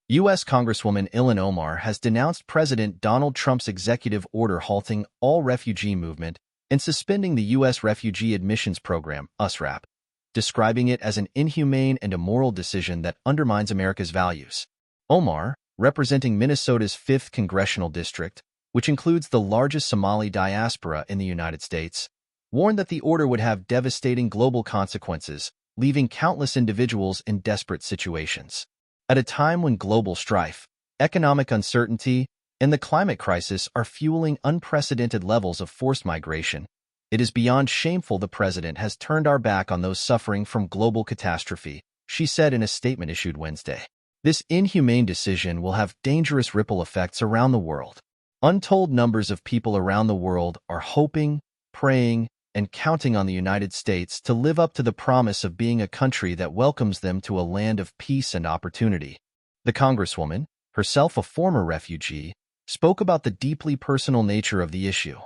U.S. Congresswoman Ilhan Omar has denounced President Donald Trump's executive order halting all refugee movement and suspending the U.S. Refugee Admissions Program, USRAP, describing it as an inhumane and immoral decision that undermines America's values. Omar, representing Minnesota's 5th Congressional District, which includes the largest Somali diaspora in the United States, warned that the order would have devastating global consequences, leaving countless individuals in desperate situations. At a time when global strife, economic uncertainty, and the climate crisis are fueling unprecedented levels of forced migration, it is beyond shameful the president has turned our back on those suffering from global catastrophe, she said in a statement issued Wednesday. This inhumane decision will have dangerous ripple effects around the world. Untold numbers of people around the world are hoping, praying, and counting on the United States to live up to the promise of being a country that welcomes them to a land of peace and opportunity. The Congresswoman, herself a former refugee, spoke about the deeply personal nature of the issue.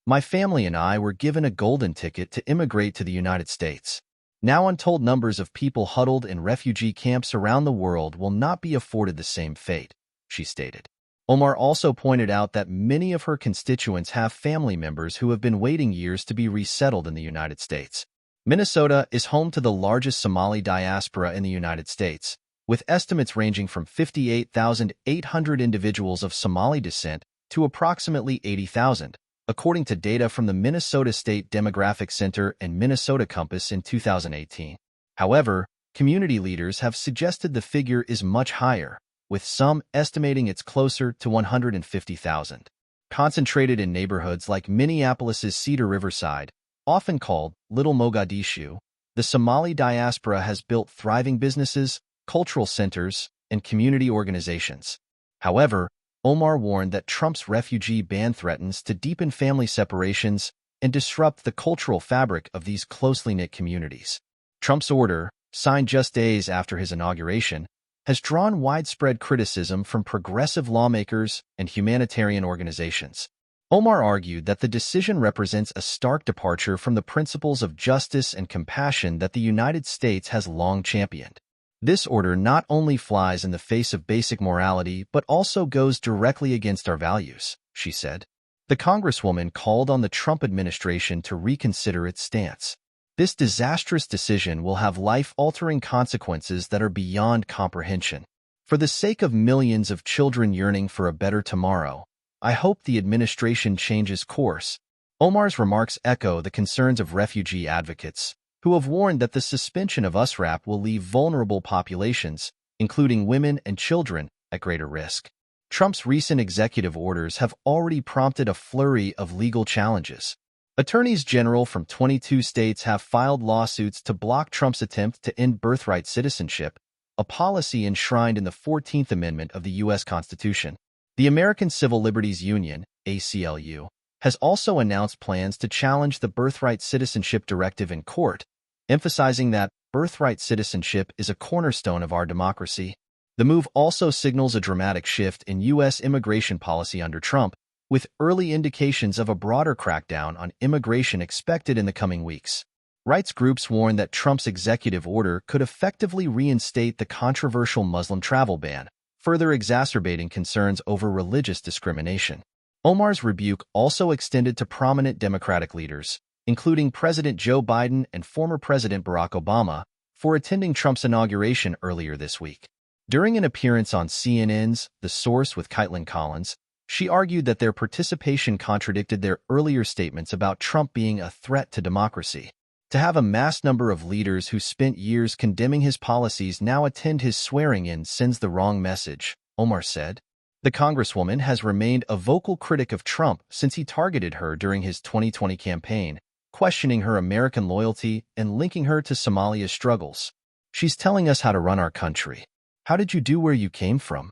My family and I were given a golden ticket to immigrate to the United States. Now untold numbers of people huddled in refugee camps around the world will not be afforded the same fate, she stated. Omar also pointed out that many of her constituents have family members who have been waiting years to be resettled in the United States. Minnesota is home to the largest Somali diaspora in the United States, with estimates ranging from 58,800 individuals of Somali descent to approximately 80,000, according to data from the Minnesota State Demographic Center and Minnesota Compass in 2018. However, community leaders have suggested the figure is much higher, with some estimating it's closer to 150,000. Concentrated in neighborhoods like Minneapolis's Cedar Riverside, often called Little Mogadishu, the Somali diaspora has built thriving businesses, cultural centers, and community organizations. However, Omar warned that Trump's refugee ban threatens to deepen family separations and disrupt the cultural fabric of these closely knit communities. Trump's order, signed just days after his inauguration, has drawn widespread criticism from progressive lawmakers and humanitarian organizations. Omar argued that the decision represents a stark departure from the principles of justice and compassion that the United States has long championed. This order not only flies in the face of basic morality but also goes directly against our values, she said. The Congresswoman called on the Trump administration to reconsider its stance. This disastrous decision will have life-altering consequences that are beyond comprehension. For the sake of millions of children yearning for a better tomorrow, I hope the administration changes course. Omar's remarks echo the concerns of refugee advocates, who have warned that the suspension of USRAP will leave vulnerable populations, including women and children, at greater risk. Trump's recent executive orders have already prompted a flurry of legal challenges. Attorneys general from 22 states have filed lawsuits to block Trump's attempt to end birthright citizenship, a policy enshrined in the 14th Amendment of the U.S. Constitution. The American Civil Liberties Union, ACLU, has also announced plans to challenge the birthright citizenship directive in court, emphasizing that birthright citizenship is a cornerstone of our democracy. The move also signals a dramatic shift in U.S. immigration policy under Trump, with early indications of a broader crackdown on immigration expected in the coming weeks. Rights groups warn that Trump's executive order could effectively reinstate the controversial Muslim travel ban, further exacerbating concerns over religious discrimination. Omar's rebuke also extended to prominent Democratic leaders, including President Joe Biden and former President Barack Obama, for attending Trump's inauguration earlier this week. During an appearance on CNN's The Source with Caitlin Collins, she argued that their participation contradicted their earlier statements about Trump being a threat to democracy. To have a mass number of leaders who spent years condemning his policies now attend his swearing-in sends the wrong message, Omar said. The Congresswoman has remained a vocal critic of Trump since he targeted her during his 2020 campaign, questioning her American loyalty and linking her to Somalia's struggles. She's telling us how to run our country. How did you do where you came from?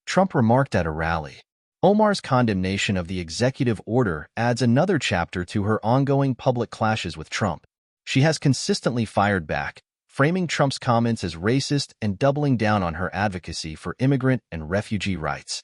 Trump remarked at a rally. Omar's condemnation of the executive order adds another chapter to her ongoing public clashes with Trump. She has consistently fired back, framing Trump's comments as racist and doubling down on her advocacy for immigrant and refugee rights.